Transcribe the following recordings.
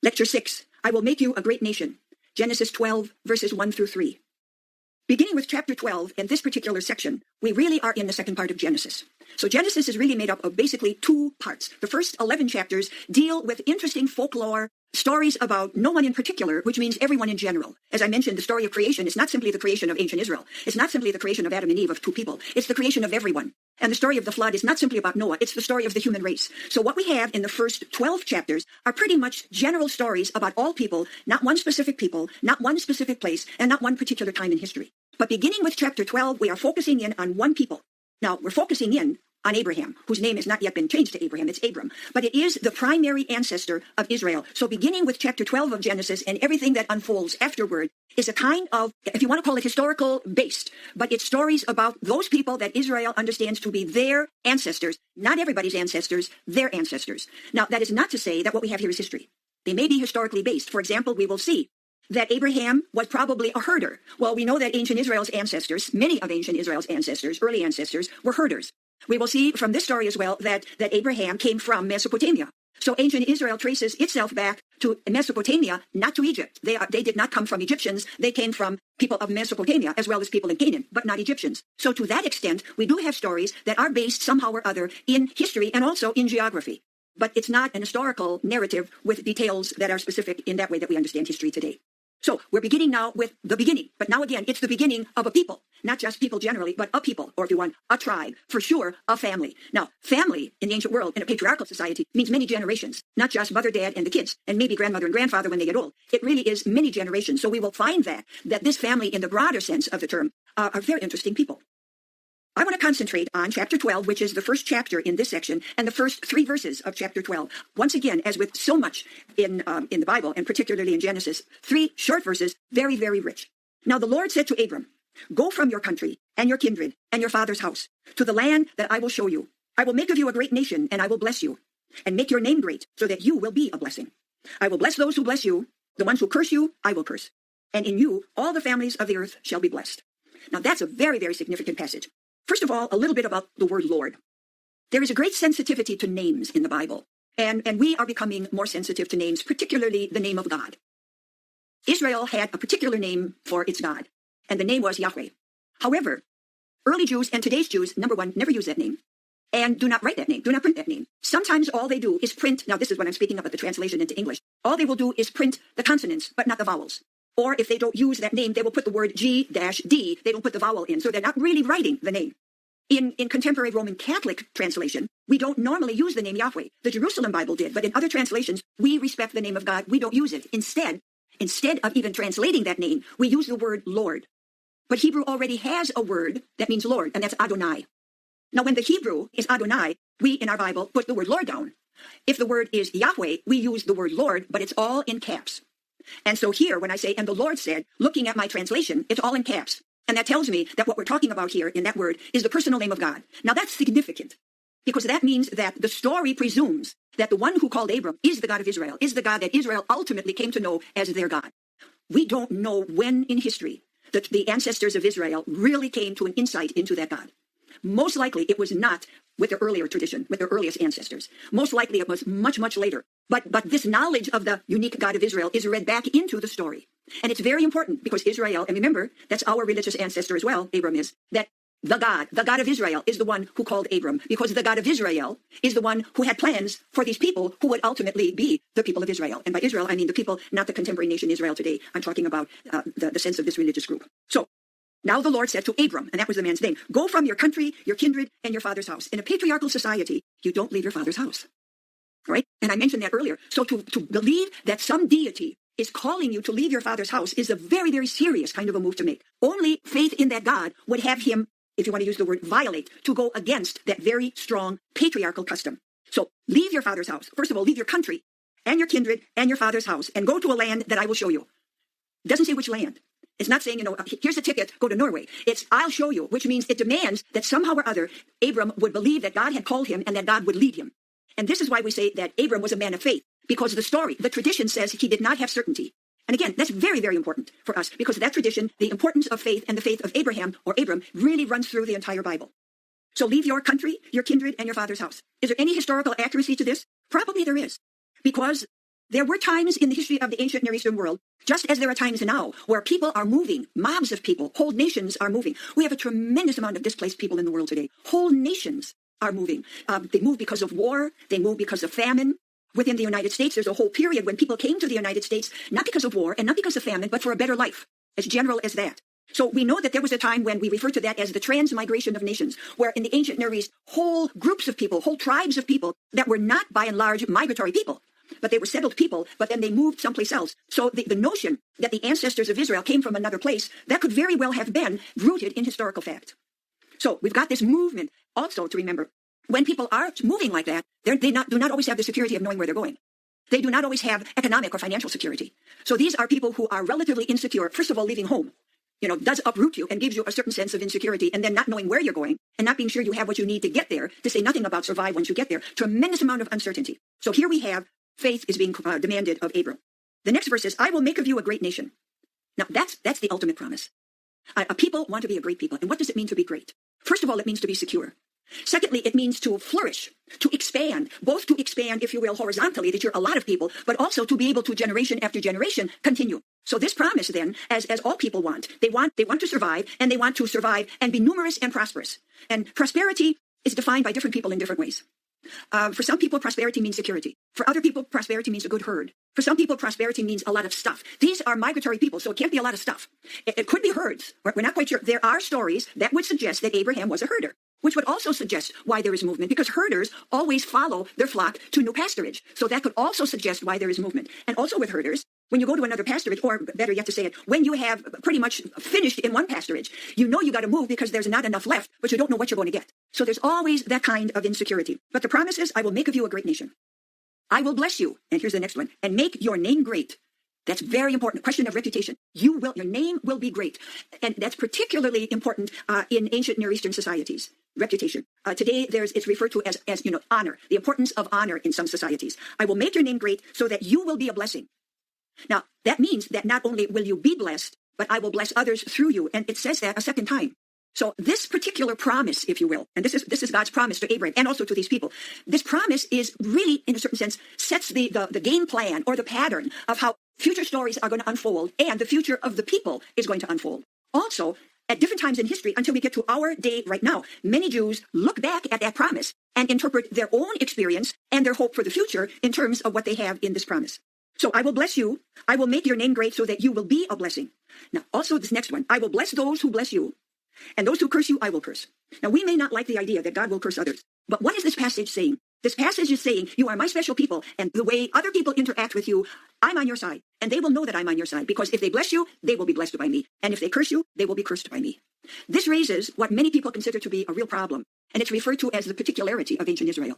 Lecture 6, I will make you a great nation. Genesis 12, verses 1 through 3. Beginning with chapter 12, in this particular section, we really are in the second part of Genesis. So Genesis is really made up of basically two parts. The first 11 chapters deal with interesting folklore, stories about no one in particular, which means everyone in general. As I mentioned, the story of creation is not simply the creation of ancient Israel. It's not simply the creation of Adam and Eve, of two people. It's the creation of everyone. And the story of the flood is not simply about Noah. It's the story of the human race. So what we have in the first 12 chapters are pretty much general stories about all people, not one specific people, not one specific place, and not one particular time in history. But beginning with chapter 12, we are focusing in on one people. Now, we're focusing in on Abraham, whose name has not yet been changed to Abraham. It's Abram. But it is the primary ancestor of Israel. So beginning with chapter 12 of Genesis and everything that unfolds afterward is a kind of, if you want to call it historical based, but it's stories about those people that Israel understands to be their ancestors, not everybody's ancestors, their ancestors. Now, that is not to say that what we have here is history. They may be historically based. For example, we will see that Abraham was probably a herder. Well, we know that ancient Israel's ancestors, many of ancient Israel's ancestors, early ancestors, were herders. We will see from this story as well that Abraham came from Mesopotamia. So ancient Israel traces itself back to Mesopotamia, not to Egypt. They did not come from Egyptians. They came from people of Mesopotamia as well as people in Canaan, but not Egyptians. So to that extent, we do have stories that are based somehow or other in history and also in geography. But it's not an historical narrative with details that are specific in that way that we understand history today. So we're beginning now with the beginning. But now again, it's the beginning of a people. Not just people generally, but a people, or if you want, a tribe. For sure, a family. Now, family in the ancient world, in a patriarchal society, means many generations. Not just mother, dad, and the kids, and maybe grandmother and grandfather when they get old. It really is many generations. So we will find that this family, in the broader sense of the term, are very interesting people. I want to concentrate on chapter 12, which is the first chapter in this section, and the first 3 verses of chapter 12. Once again, as with so much in the Bible, and particularly in Genesis, 3 short verses, very, very rich. Now the Lord said to Abram, go from your country and your kindred and your father's house to the land that I will show you. I will make of you a great nation, and I will bless you, and make your name great, so that you will be a blessing. I will bless those who bless you. The ones who curse you, I will curse. And in you, all the families of the earth shall be blessed. Now that's a very, very significant passage. First of all, a little bit about the word Lord. There is a great sensitivity to names in the Bible, and we are becoming more sensitive to names, particularly the name of God. Israel had a particular name for its God, and the name was Yahweh. However, early Jews and today's Jews, number one, never use that name, and do not write that name, do not print that name. Sometimes all they do is print, now this is what I'm speaking about, the translation into English. All they will do is print the consonants, but not the vowels. Or if they don't use that name, they will put the word G-D. They don't put the vowel in, so they're not really writing the name. In contemporary Roman Catholic translation, we don't normally use the name Yahweh. The Jerusalem Bible did, but in other translations, we respect the name of God. We don't use it. Instead of even translating that name, we use the word Lord. But Hebrew already has a word that means Lord, and that's Adonai. Now, when the Hebrew is Adonai, we in our Bible put the word Lord down. If the word is Yahweh, we use the word Lord, but it's all in caps. And so here, when I say, and the Lord said, looking at my translation, it's all in caps. And that tells me that what we're talking about here in that word is the personal name of God. Now that's significant, because that means that the story presumes that the one who called Abram is the God of Israel, is the God that Israel ultimately came to know as their God. We don't know when in history that the ancestors of Israel really came to an insight into that God. Most likely it was not with their earlier tradition, with their earliest ancestors. Most likely it was much, much later. But this knowledge of the unique God of Israel is read back into the story. And it's very important because Israel, and remember, that's our religious ancestor as well, Abram is, that the God of Israel is the one who called Abram, because the God of Israel is the one who had plans for these people who would ultimately be the people of Israel. And by Israel, I mean the people, not the contemporary nation Israel today. I'm talking about the sense of this religious group. So now the Lord said to Abram, and that was the man's name, go from your country, your kindred, and your father's house. In a patriarchal society, you don't leave your father's house. All right? And I mentioned that earlier. So to believe that some deity is calling you to leave your father's house is a very, very serious kind of a move to make. Only faith in that God would have him, if you want to use the word violate, to go against that very strong patriarchal custom. So leave your father's house. First of all, leave your country and your kindred and your father's house and go to a land that I will show you. It doesn't say which land. It's not saying, here's a ticket, go to Norway. It's, I'll show you, which means it demands that somehow or other, Abram would believe that God had called him and that God would lead him. And this is why we say that Abram was a man of faith, because the story, the tradition says he did not have certainty. And again, that's very, very important for us, because that tradition, the importance of faith and the faith of Abraham or Abram really runs through the entire Bible. So leave your country, your kindred, and your father's house. Is there any historical accuracy to this? Probably there is, because There were times in the history of the ancient Near Eastern world, just as there are times now, where people are moving, mobs of people, whole nations are moving. We have a tremendous amount of displaced people in the world today. Whole nations are moving. They move because of war. They move because of famine. Within the United States, there's a whole period when people came to the United States, not because of war and not because of famine, but for a better life, as general as that. So we know that there was a time when we refer to that as the transmigration of nations, where in the ancient Near East, whole groups of people, whole tribes of people that were not by and large migratory people, but they were settled people, but then they moved someplace else. So the notion that the ancestors of Israel came from another place, that could very well have been rooted in historical fact. So we've got this movement also to remember. When people are moving like that, they do not always have the security of knowing where they're going. They do not always have economic or financial security. So these are people who are relatively insecure. First of all, leaving home, does uproot you and gives you a certain sense of insecurity, and then not knowing where you're going and not being sure you have what you need to get there, to say nothing about survive once you get there. Tremendous amount of uncertainty. So here we have faith is being demanded of Abram. The next verse is, I will make of you a great nation. Now that's the ultimate promise. A people want to be a great people. And what does it mean to be great? First of all, it means to be secure. Secondly, it means to flourish, to expand, both to expand, if you will, horizontally, that you're a lot of people, but also to be able to generation after generation continue. So this promise then, as all people want, they want to survive, and they want to survive and be numerous and prosperous. And prosperity is defined by different people in different ways. For some people, prosperity means security. For other people, prosperity means a good herd. For some people, prosperity means a lot of stuff. These are migratory people, so it can't be a lot of stuff. It could be herds. We're not quite sure. There are stories that would suggest that Abraham was a herder, which would also suggest why there is movement, because herders always follow their flock to new pasturage. So that could also suggest why there is movement. And also with herders, when you go to another pasturage, or better yet to say it, when you have pretty much finished in one pasturage, you got to move because there's not enough left, but you don't know what you're going to get. So there's always that kind of insecurity. But the promise is, I will make of you a great nation. I will bless you. And here's the next one. And make your name great. That's very important. Question of reputation. Your name will be great. And that's particularly important in ancient Near Eastern societies. Reputation. Today, it's referred to as honor, the importance of honor in some societies. I will make your name great so that you will be a blessing. Now, that means that not only will you be blessed, but I will bless others through you. And it says that a second time. So this particular promise, if you will, and this is God's promise to Abraham and also to these people, this promise is really, in a certain sense, sets the game plan or the pattern of how future stories are going to unfold and the future of the people is going to unfold. Also, at different times in history, until we get to our day right now, many Jews look back at that promise and interpret their own experience and their hope for the future in terms of what they have in this promise. So I will bless you. I will make your name great so that you will be a blessing. Now, also this next one, I will bless those who bless you, and those who curse you, I will curse. Now, we may not like the idea that God will curse others, but what is this passage saying? This passage is saying, you are my special people, and the way other people interact with you, I'm on your side, and they will know that I'm on your side, because if they bless you, they will be blessed by me, and if they curse you, they will be cursed by me. This raises what many people consider to be a real problem, and it's referred to as the particularity of ancient Israel.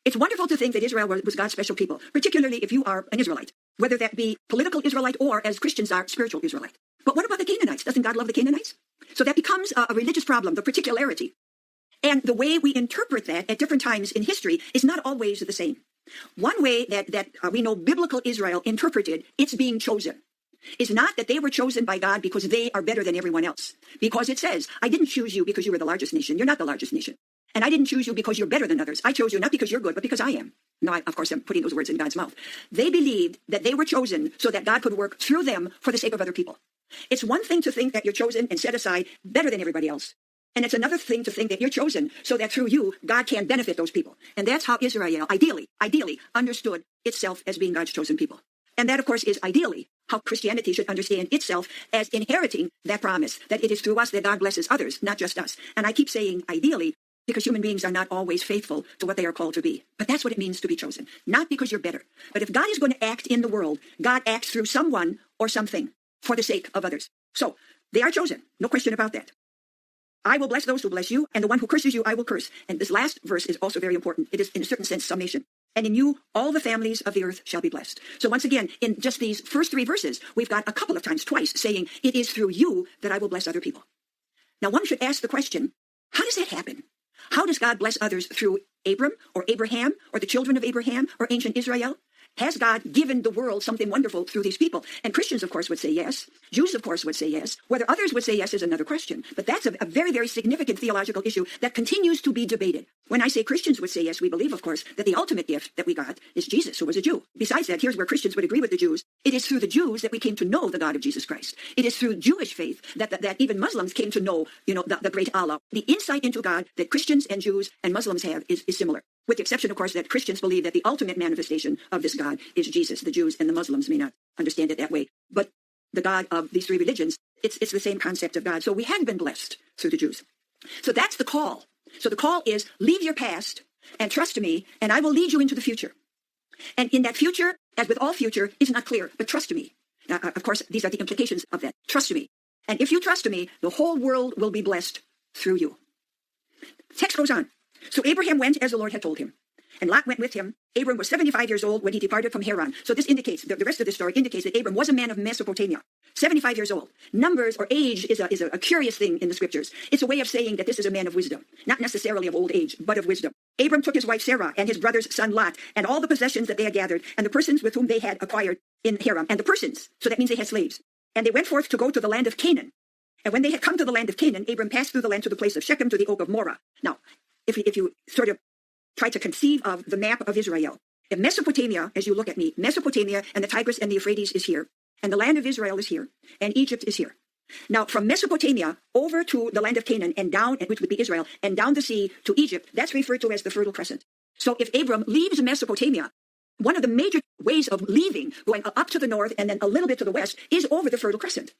It's wonderful to think that Israel was God's special people, particularly if you are an Israelite, whether that be political Israelite or, as Christians are, spiritual Israelite. But what about the Canaanites? Doesn't God love the Canaanites? So that becomes a religious problem, the particularity. And the way we interpret that at different times in history is not always the same. One way that we know biblical Israel interpreted its being chosen is not that they were chosen by God because they are better than everyone else. Because it says, I didn't choose you because you were the largest nation. You're not the largest nation. And I didn't choose you because you're better than others. I chose you not because you're good, but because I am. Now, of course, I'm putting those words in God's mouth. They believed that they were chosen so that God could work through them for the sake of other people. It's one thing to think that you're chosen and set aside better than everybody else. And it's another thing to think that you're chosen so that through you, God can benefit those people. And that's how Israel ideally understood itself as being God's chosen people. And that, of course, is ideally how Christianity should understand itself as inheriting that promise, that it is through us that God blesses others, not just us. And I keep saying ideally, because human beings are not always faithful to what they are called to be. But that's what it means to be chosen. Not because you're better. But if God is going to act in the world, God acts through someone or something for the sake of others. So they are chosen. No question about that. I will bless those who bless you, and the one who curses you, I will curse. And this last verse is also very important. It is, in a certain sense, summation. And in you, all the families of the earth shall be blessed. So once again, in just these first three verses, we've got a couple of times, twice, saying, it is through you that I will bless other people. Now, one should ask the question, how does that happen? How does God bless others through Abram or Abraham or the children of Abraham or ancient Israel? has God given the world something wonderful through these people? And Christians, of course, would say yes. Jews, of course, would say yes. Whether others would say yes is another question. But that's a very, very significant theological issue that continues to be debated. When I say Christians would say yes, we believe, of course, that the ultimate gift that we got is Jesus, who was a Jew. Besides that, here's where Christians would agree with the Jews. It is through the Jews that we came to know the God of Jesus Christ. It is through Jewish faith that even Muslims came to know, the great Allah. The insight into God that Christians and Jews and Muslims have is similar. With the exception, of course, that Christians believe that the ultimate manifestation of this God is Jesus. The Jews and the Muslims may not understand it that way. But the God of these three religions, it's the same concept of God. So we have been blessed through the Jews. So that's the call. So the call is leave your past and trust me, and I will lead you into the future. And in that future, as with all future, is not clear, but trust me. Now, of course, these are the implications of that. Trust me. And if you trust me, the whole world will be blessed through you. Text goes on. So Abraham went as the Lord had told him, and Lot went with him. Abram was 75 years old when he departed from Haran. So this indicates, the rest of this story indicates that Abram was a man of Mesopotamia, 75 years old. Numbers or age is a curious thing in the scriptures. It's a way of saying that this is a man of wisdom, not necessarily of old age, but of wisdom. Abram took his wife Sarah and his brother's son Lot and all the possessions that they had gathered and the persons with whom they had acquired in Haran, and the persons, so that means they had slaves. And they went forth to go to the land of Canaan. And when they had come to the land of Canaan, Abram passed through the land to the place of Shechem, to the oak of Morah. Now, if you sort of try to conceive of the map of Israel, if Mesopotamia, as you look at me, Mesopotamia and the Tigris and the Euphrates is here, and the land of Israel is here, and Egypt is here. Now, from Mesopotamia over to the land of Canaan and down, which would be Israel, and down the sea to Egypt, that's referred to as the Fertile Crescent. So if Abram leaves Mesopotamia, one of the major ways of leaving, going up to the north and then a little bit to the west, is over the Fertile Crescent.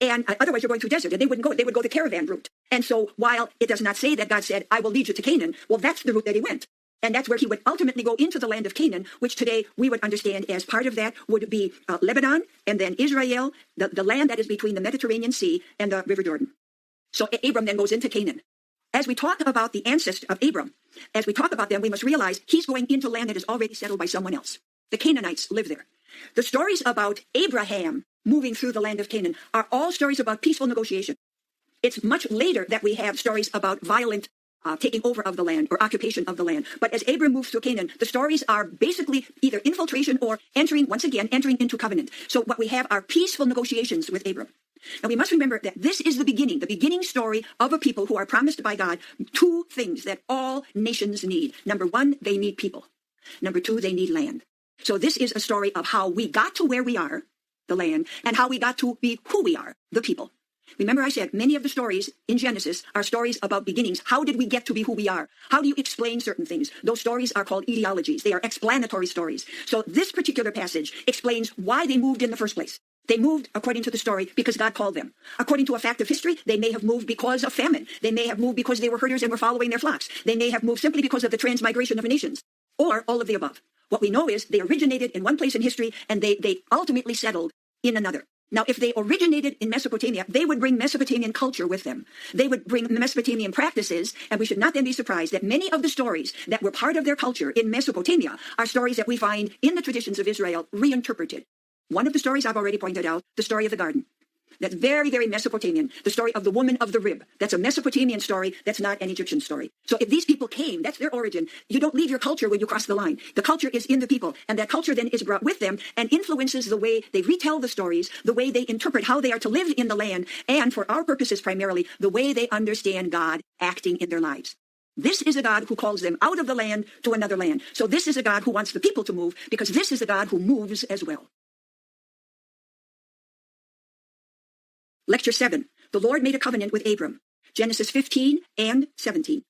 And otherwise you're going through desert, and they wouldn't go. They would go the caravan route. And so while it does not say that God said, I will lead you to Canaan, well, that's the route that he went. And that's where he would ultimately go into the land of Canaan, which today we would understand as part of that would be Lebanon, and then Israel, the land that is between the Mediterranean Sea and the River Jordan. So Abram then goes into Canaan. As we talk about the ancestors of Abram, as we talk about them, we must realize he's going into land that is already settled by someone else. The Canaanites live there. The stories about Abraham moving through the land of Canaan are all stories about peaceful negotiation. It's much later that we have stories about violent taking over of the land or occupation of the land. But as Abram moves through Canaan, the stories are basically either infiltration or entering into covenant. So what we have are peaceful negotiations with Abram. Now we must remember that this is the beginning story of a people who are promised by God two things that all nations need. Number one, they need people. Number two, they need land. So this is a story of how we got to where we are, the land, and how we got to be who we are, the people. Remember I said many of the stories in Genesis are stories about beginnings. How did we get to be who we are? How do you explain certain things? Those stories are called etiologies. They are explanatory stories. So this particular passage explains why they moved in the first place. They moved, according to the story, because God called them. According to a fact of history, they may have moved because of famine. They may have moved because they were herders and were following their flocks. They may have moved simply because of the transmigration of nations, or all of the above. What we know is they originated in one place in history, and they ultimately settled in another. Now, if they originated in Mesopotamia, they would bring Mesopotamian culture with them. They would bring Mesopotamian practices, and we should not then be surprised that many of the stories that were part of their culture in Mesopotamia are stories that we find in the traditions of Israel reinterpreted. One of the stories I've already pointed out, the story of the garden. That's very, very Mesopotamian. The story of the woman of the rib. That's a Mesopotamian story. That's not an Egyptian story. So if these people came, that's their origin. You don't leave your culture when you cross the line. The culture is in the people, and that culture then is brought with them and influences the way they retell the stories, the way they interpret how they are to live in the land, and for our purposes primarily, the way they understand God acting in their lives. This is a God who calls them out of the land to another land. So this is a God who wants the people to move, because this is a God who moves as well. Lecture 7. The Lord made a covenant with Abram. Genesis 15 and 17.